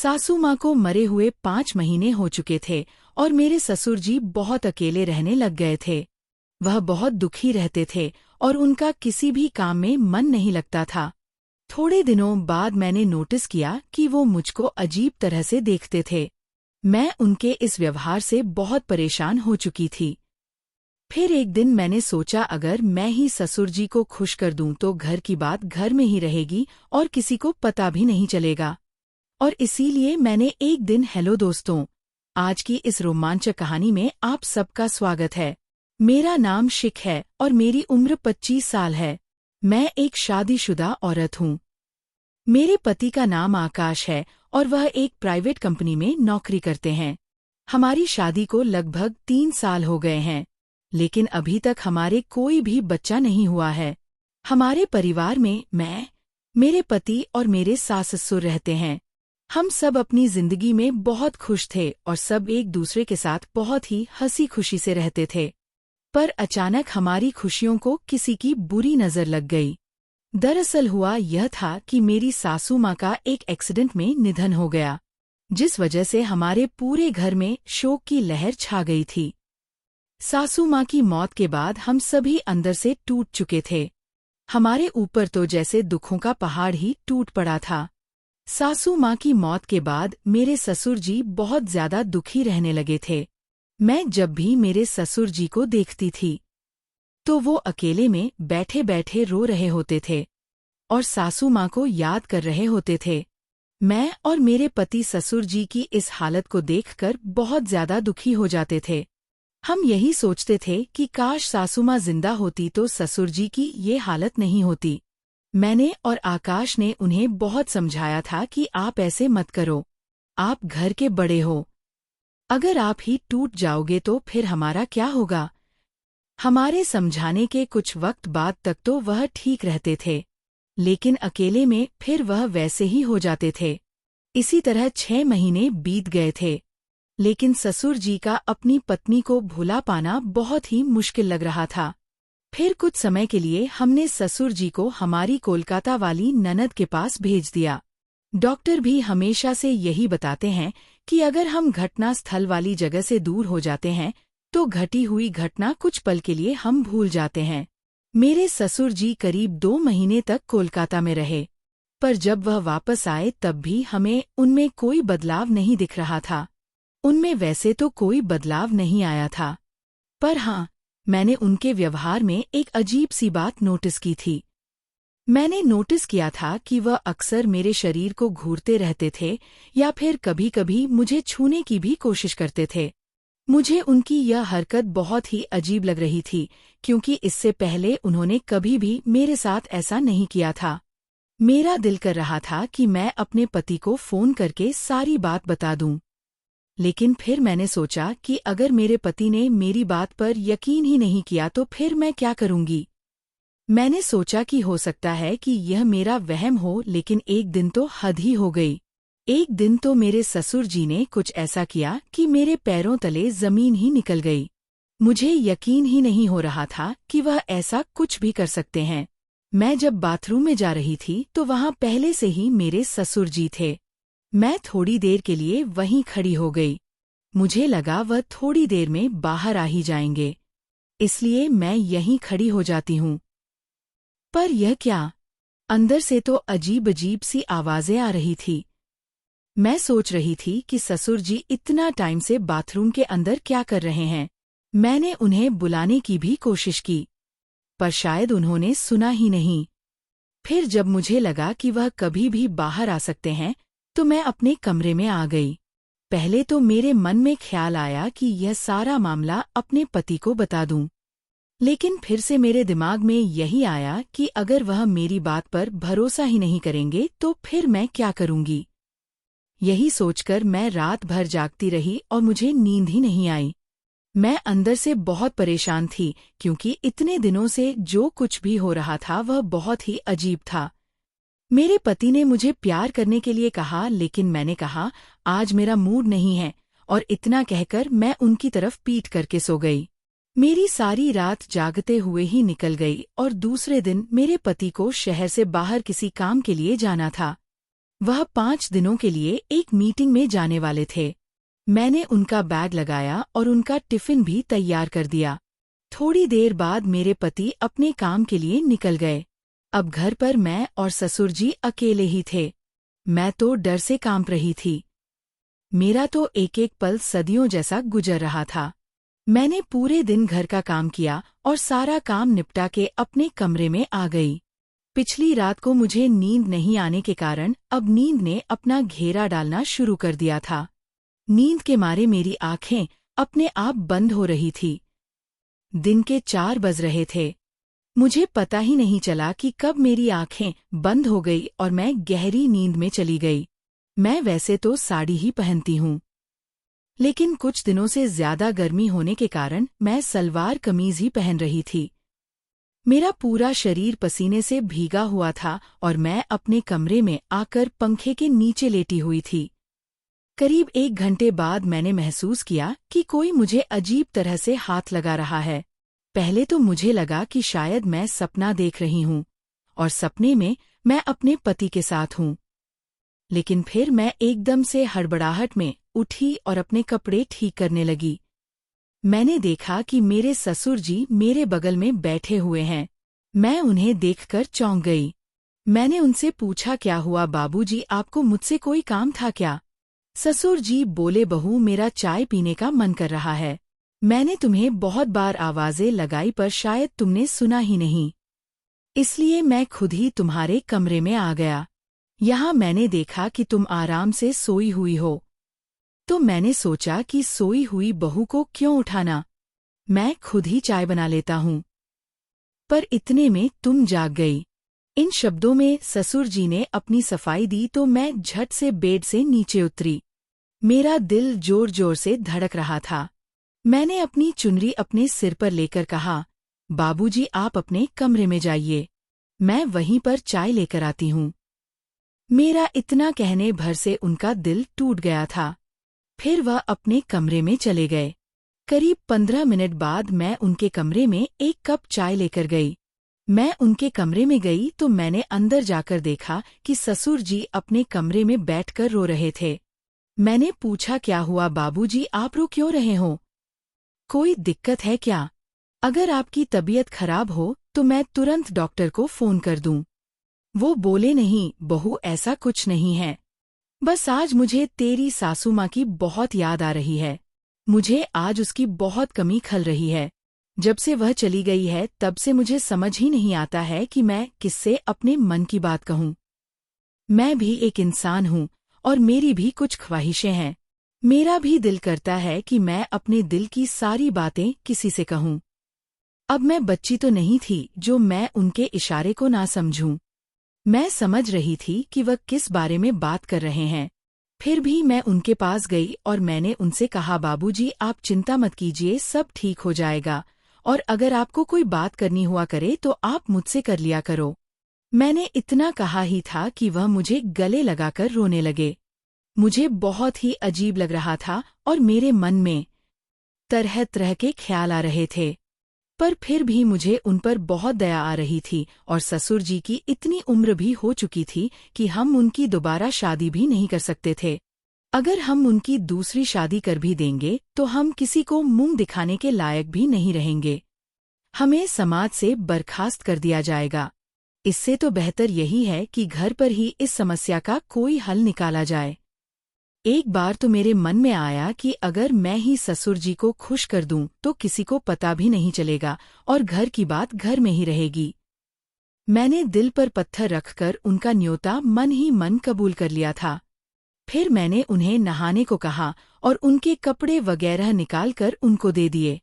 सासू माँ को मरे हुए 5 महीने हो चुके थे और मेरे ससुर जी बहुत अकेले रहने लग गए थे। वह बहुत दुखी रहते थे और उनका किसी भी काम में मन नहीं लगता था। थोड़े दिनों बाद मैंने नोटिस किया कि वो मुझको अजीब तरह से देखते थे। मैं उनके इस व्यवहार से बहुत परेशान हो चुकी थी। फिर एक दिन मैंने सोचा अगर मैं ही ससुर जी को खुश कर दूं तो घर की बात घर में ही रहेगी और किसी को पता भी नहीं चलेगा। और इसीलिए मैंने एक दिन हेलो दोस्तों, आज की इस रोमांचक कहानी में आप सबका स्वागत है। मेरा नाम शिख है और मेरी उम्र 25 साल है। मैं एक शादीशुदा औरत हूँ। मेरे पति का नाम आकाश है और वह एक प्राइवेट कंपनी में नौकरी करते हैं। हमारी शादी को लगभग 3 साल हो गए हैं, लेकिन अभी तक हमारे कोई भी बच्चा नहीं हुआ है। हमारे परिवार में मैं, मेरे पति और मेरे सास-ससुर रहते हैं। हम सब अपनी जिंदगी में बहुत खुश थे और सब एक दूसरे के साथ बहुत ही हंसी खुशी से रहते थे। पर अचानक हमारी खुशियों को किसी की बुरी नजर लग गई। दरअसल हुआ यह था कि मेरी सासू माँ का एक एक्सीडेंट में निधन हो गया, जिस वजह से हमारे पूरे घर में शोक की लहर छा गई थी। सासू माँ की मौत के बाद हम सभी अंदर से टूट चुके थे। हमारे ऊपर तो जैसे दुखों का पहाड़ ही टूट पड़ा था। सासू माँ की मौत के बाद मेरे ससुर जी बहुत ज्यादा दुखी रहने लगे थे। मैं जब भी मेरे ससुर जी को देखती थी तो वो अकेले में बैठे बैठे रो रहे होते थे और सासू माँ को याद कर रहे होते थे। मैं और मेरे पति ससुर जी की इस हालत को देखकर बहुत ज्यादा दुखी हो जाते थे। हम यही सोचते थे कि काश सासू माँ जिंदा होती तो ससुर जी की ये हालत नहीं होती। मैंने और आकाश ने उन्हें बहुत समझाया था कि आप ऐसे मत करो, आप घर के बड़े हो। अगर आप ही टूट जाओगे तो फिर हमारा क्या होगा। हमारे समझाने के कुछ वक्त बाद तक तो वह ठीक रहते थे, लेकिन अकेले में फिर वह वैसे ही हो जाते थे। इसी तरह 6 महीने बीत गए थे, लेकिन ससुर जी का अपनी पत्नी को भुला पाना बहुत ही मुश्किल लग रहा था। फिर कुछ समय के लिए हमने ससुर जी को हमारी कोलकाता वाली ननद के पास भेज दिया। डॉक्टर भी हमेशा से यही बताते हैं कि अगर हम घटना स्थल वाली जगह से दूर हो जाते हैं तो घटी हुई घटना कुछ पल के लिए हम भूल जाते हैं। मेरे ससुर जी करीब 2 महीने तक कोलकाता में रहे, पर जब वह वापस आए तब भी हमें उनमें कोई बदलाव नहीं दिख रहा था। उनमें वैसे तो कोई बदलाव नहीं आया था, पर हाँ, मैंने उनके व्यवहार में एक अजीब सी बात नोटिस की थी। मैंने नोटिस किया था कि वह अक्सर मेरे शरीर को घूरते रहते थे या फिर कभी-कभी मुझे छूने की भी कोशिश करते थे। मुझे उनकी यह हरकत बहुत ही अजीब लग रही थी, क्योंकि इससे पहले उन्होंने कभी भी मेरे साथ ऐसा नहीं किया था। मेरा दिल कर रहा था कि मैं अपने पति को फोन करके सारी बात बता दूं, लेकिन फिर मैंने सोचा कि अगर मेरे पति ने मेरी बात पर यकीन ही नहीं किया तो फिर मैं क्या करूंगी। मैंने सोचा कि हो सकता है कि यह मेरा वहम हो, लेकिन एक दिन तो हद ही हो गई। एक दिन तो मेरे ससुर जी ने कुछ ऐसा किया कि मेरे पैरों तले जमीन ही निकल गई। मुझे यकीन ही नहीं हो रहा था कि वह ऐसा कुछ भी कर सकते हैं। मैं जब बाथरूम में जा रही थी तो वहां पहले से ही मेरे ससुर जी थे। मैं थोड़ी देर के लिए वहीं खड़ी हो गई। मुझे लगा वह थोड़ी देर में बाहर आ ही जाएंगे, इसलिए मैं यहीं खड़ी हो जाती हूँ। पर यह क्या, अंदर से तो अजीब अजीब सी आवाजें आ रही थी। मैं सोच रही थी कि ससुर जी इतना टाइम से बाथरूम के अंदर क्या कर रहे हैं। मैंने उन्हें बुलाने की भी कोशिश की, पर शायद उन्होंने सुना ही नहीं। फिर जब मुझे लगा कि वह कभी भी बाहर आ सकते हैं तो मैं अपने कमरे में आ गई। पहले तो मेरे मन में ख्याल आया कि यह सारा मामला अपने पति को बता दूं, लेकिन फिर से मेरे दिमाग में यही आया कि अगर वह मेरी बात पर भरोसा ही नहीं करेंगे तो फिर मैं क्या करूंगी। यही सोचकर मैं रात भर जागती रही और मुझे नींद ही नहीं आई। मैं अंदर से बहुत परेशान थी, क्योंकि इतने दिनों से जो कुछ भी हो रहा था वह बहुत ही अजीब था। मेरे पति ने मुझे प्यार करने के लिए कहा, लेकिन मैंने कहा आज मेरा मूड नहीं है, और इतना कहकर मैं उनकी तरफ पीट करके सो गई। मेरी सारी रात जागते हुए ही निकल गई और दूसरे दिन मेरे पति को शहर से बाहर किसी काम के लिए जाना था। वह 5 दिनों के लिए एक मीटिंग में जाने वाले थे। मैंने उनका बैग लगाया और उनका टिफिन भी तैयार कर दिया। थोड़ी देर बाद मेरे पति अपने काम के लिए निकल गए। अब घर पर मैं और ससुर जी अकेले ही थे। मैं तो डर से कांप रही थी। मेरा तो एक एक पल सदियों जैसा गुजर रहा था। मैंने पूरे दिन घर का काम किया और सारा काम निपटा के अपने कमरे में आ गई। पिछली रात को मुझे नींद नहीं आने के कारण अब नींद ने अपना घेरा डालना शुरू कर दिया था। नींद के मारे मेरी आंखें अपने आप बंद हो रही थी। दिन के 4 बज रहे थे। मुझे पता ही नहीं चला कि कब मेरी आंखें बंद हो गई और मैं गहरी नींद में चली गई। मैं वैसे तो साड़ी ही पहनती हूँ, लेकिन कुछ दिनों से ज्यादा गर्मी होने के कारण मैं सलवार कमीज ही पहन रही थी। मेरा पूरा शरीर पसीने से भीगा हुआ था और मैं अपने कमरे में आकर पंखे के नीचे लेटी हुई थी। करीब 1 घंटे बाद मैंने महसूस किया कि कोई मुझे अजीब तरह से हाथ लगा रहा है। पहले तो मुझे लगा कि शायद मैं सपना देख रही हूँ और सपने में मैं अपने पति के साथ हूँ। लेकिन फिर मैं एकदम से हड़बड़ाहट में उठी और अपने कपड़े ठीक करने लगी। मैंने देखा कि मेरे ससुर जी मेरे बगल में बैठे हुए हैं। मैं उन्हें देखकर चौंक गई। मैंने उनसे पूछा, क्या हुआ बाबूजी, आपको मुझसे कोई काम था क्या? ससुर जी बोले, बहू मेरा चाय पीने का मन कर रहा है। मैंने तुम्हें बहुत बार आवाजें लगाई पर शायद तुमने सुना ही नहीं, इसलिए मैं खुद ही तुम्हारे कमरे में आ गया। यहाँ मैंने देखा कि तुम आराम से सोई हुई हो, तो मैंने सोचा कि सोई हुई बहू को क्यों उठाना, मैं खुद ही चाय बना लेता हूँ। पर इतने में तुम जाग गई। इन शब्दों में ससुर जी ने अपनी सफाई दी तो मैं झट से बेड से नीचे उतरी। मेरा दिल जोर जोर से धड़क रहा था। मैंने अपनी चुनरी अपने सिर पर लेकर कहा, बाबूजी आप अपने कमरे में जाइए, मैं वहीं पर चाय लेकर आती हूँ। मेरा इतना कहने भर से उनका दिल टूट गया था। फिर वह अपने कमरे में चले गए। करीब 15 मिनट बाद मैं उनके कमरे में एक कप चाय लेकर गई। मैं उनके कमरे में गई तो मैंने अंदर जाकर देखा कि ससुर जी अपने कमरे में बैठकर रो रहे थे। मैंने पूछा, क्या हुआ बाबूजी, आप रो क्यों रहे हो? कोई दिक्कत है क्या? अगर आपकी तबीयत खराब हो तो मैं तुरंत डॉक्टर को फोन कर दूं। वो बोले, नहीं बहू ऐसा कुछ नहीं है, बस आज मुझे तेरी सासू माँ की बहुत याद आ रही है। मुझे आज उसकी बहुत कमी खल रही है। जब से वह चली गई है तब से मुझे समझ ही नहीं आता है कि मैं किससे अपने मन की बात कहूँ। मैं भी एक इंसान हूँ और मेरी भी कुछ ख्वाहिशें हैं। मेरा भी दिल करता है कि मैं अपने दिल की सारी बातें किसी से कहूँ। अब मैं बच्ची तो नहीं थी जो मैं उनके इशारे को ना समझूं। मैं समझ रही थी कि वह किस बारे में बात कर रहे हैं। फिर भी मैं उनके पास गई और मैंने उनसे कहा, बाबूजी आप चिंता मत कीजिए, सब ठीक हो जाएगा, और अगर आपको कोई बात करनी हुआ करे तो आप मुझसे कर लिया करो। मैंने इतना कहा ही था कि वह मुझे गले लगाकर रोने लगे। मुझे बहुत ही अजीब लग रहा था और मेरे मन में तरह तरह के ख्याल आ रहे थे, पर फिर भी मुझे उन पर बहुत दया आ रही थी और ससुर जी की इतनी उम्र भी हो चुकी थी कि हम उनकी दोबारा शादी भी नहीं कर सकते थे। अगर हम उनकी दूसरी शादी कर भी देंगे तो हम किसी को मुंह दिखाने के लायक भी नहीं रहेंगे। हमें समाज से बर्खास्त कर दिया जाएगा। इससे तो बेहतर यही है कि घर पर ही इस समस्या का कोई हल निकाला जाए। एक बार तो मेरे मन में आया कि अगर मैं ही ससुर जी को खुश कर दूं तो किसी को पता भी नहीं चलेगा और घर की बात घर में ही रहेगी। मैंने दिल पर पत्थर रखकर उनका न्योता मन ही मन कबूल कर लिया था। फिर मैंने उन्हें नहाने को कहा और उनके कपड़े वगैरह निकालकर उनको दे दिए।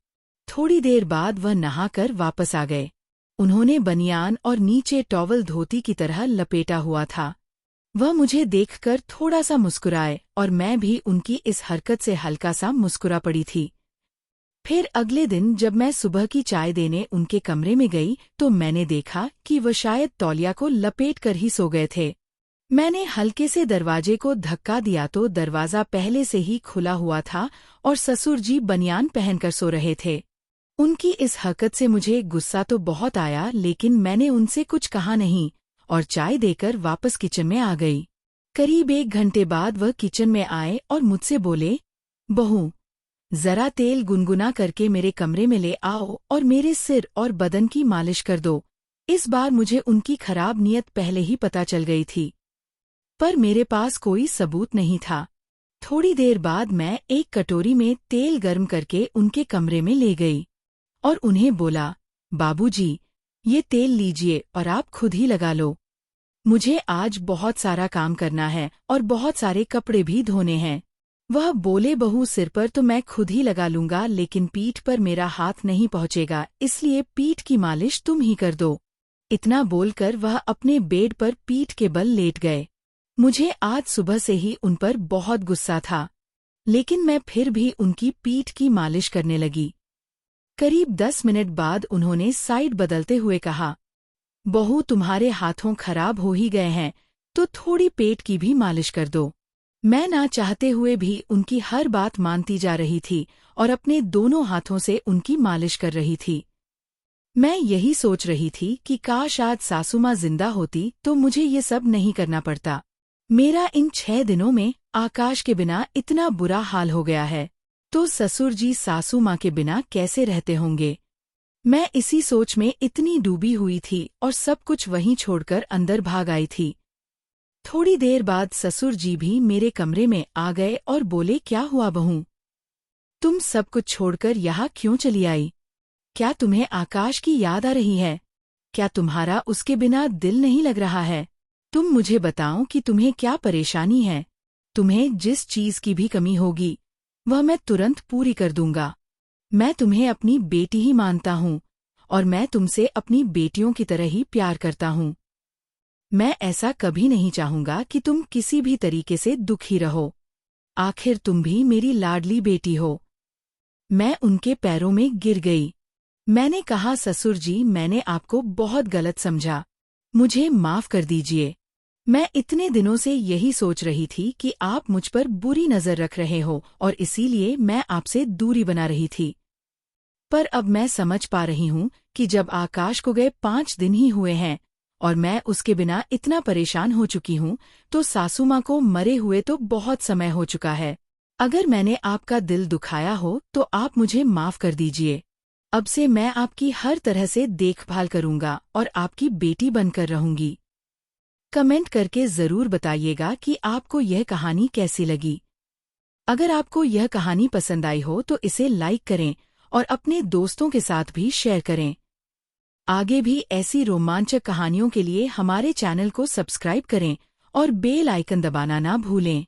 थोड़ी देर बाद वह नहाकर वापस आ गए। उन्होंने बनियान और नीचे टॉवल धोती की तरह लपेटा हुआ था। वह मुझे देखकर थोड़ा सा मुस्कुराए और मैं भी उनकी इस हरकत से हल्का सा मुस्कुरा पड़ी थी। फिर अगले दिन जब मैं सुबह की चाय देने उनके कमरे में गई तो मैंने देखा कि वह शायद तौलिया को लपेट कर ही सो गए थे। मैंने हल्के से दरवाजे को धक्का दिया तो दरवाजा पहले से ही खुला हुआ था और ससुर जी बनियान पहनकर सो रहे थे। उनकी इस हरकत से मुझे गुस्सा तो बहुत आया, लेकिन मैंने उनसे कुछ कहा नहीं और चाय देकर वापस किचन में आ गई। करीब 1 घंटे बाद वह किचन में आए और मुझसे बोले, बहू, जरा तेल गुनगुना करके मेरे कमरे में ले आओ और मेरे सिर और बदन की मालिश कर दो। इस बार मुझे उनकी खराब नीयत पहले ही पता चल गई थी, पर मेरे पास कोई सबूत नहीं था। थोड़ी देर बाद मैं एक कटोरी में तेल गर्म करके उनके कमरे में ले गई और उन्हें बोला, बाबूजी, ये तेल लीजिए और आप खुद ही लगा लो। मुझे आज बहुत सारा काम करना है और बहुत सारे कपड़े भी धोने हैं। वह बोले, बहू, सिर पर तो मैं खुद ही लगा लूंगा, लेकिन पीठ पर मेरा हाथ नहीं पहुंचेगा, इसलिए पीठ की मालिश तुम ही कर दो। इतना बोलकर वह अपने बेड पर पीठ के बल लेट गए। मुझे आज सुबह से ही उन पर बहुत गुस्सा था, लेकिन मैं फिर भी उनकी पीठ की मालिश करने लगी। करीब 10 मिनट बाद उन्होंने साइड बदलते हुए कहा, बहू, तुम्हारे हाथों खराब हो ही गए हैं, तो थोड़ी पेट की भी मालिश कर दो। मैं ना चाहते हुए भी उनकी हर बात मानती जा रही थी और अपने दोनों हाथों से उनकी मालिश कर रही थी। मैं यही सोच रही थी कि काश आज सासू माँ जिंदा होती तो मुझे ये सब नहीं करना पड़ता। मेरा इन 6 दिनों में आकाश के बिना इतना बुरा हाल हो गया है, तो ससुर जी सासू माँ के बिना कैसे रहते होंगे। मैं इसी सोच में इतनी डूबी हुई थी और सब कुछ वहीं छोड़कर अंदर भाग आई थी। थोड़ी देर बाद ससुर जी भी मेरे कमरे में आ गए और बोले, क्या हुआ बहू, तुम सब कुछ छोड़कर यहाँ क्यों चली आई? क्या तुम्हें आकाश की याद आ रही है? क्या तुम्हारा उसके बिना दिल नहीं लग रहा है? तुम मुझे बताओ कि तुम्हें क्या परेशानी है। तुम्हें जिस चीज की भी कमी होगी वह मैं तुरंत पूरी कर दूंगा। मैं तुम्हें अपनी बेटी ही मानता हूँ और मैं तुमसे अपनी बेटियों की तरह ही प्यार करता हूँ। मैं ऐसा कभी नहीं चाहूंगा कि तुम किसी भी तरीके से दुखी रहो। आखिर तुम भी मेरी लाडली बेटी हो। मैं उनके पैरों में गिर गई। मैंने कहा, ससुर जी, मैंने आपको बहुत गलत समझा, मुझे माफ कर दीजिए। मैं इतने दिनों से यही सोच रही थी कि आप मुझ पर बुरी नजर रख रहे हो और इसीलिए मैं आपसे दूरी बना रही थी। पर अब मैं समझ पा रही हूँ कि जब आकाश को गए 5 दिन ही हुए हैं और मैं उसके बिना इतना परेशान हो चुकी हूँ, तो सासू माँ को मरे हुए तो बहुत समय हो चुका है। अगर मैंने आपका दिल दुखाया हो तो आप मुझे माफ कर दीजिए। अब से मैं आपकी हर तरह से देखभाल करूंगा और आपकी बेटी बनकर रहूंगी। कमेंट करके जरूर बताइएगा कि आपको यह कहानी कैसी लगी। अगर आपको यह कहानी पसंद आई हो तो इसे लाइक करें और अपने दोस्तों के साथ भी शेयर करें। आगे भी ऐसी रोमांचक कहानियों के लिए हमारे चैनल को सब्सक्राइब करें और बेल आइकन दबाना ना भूलें।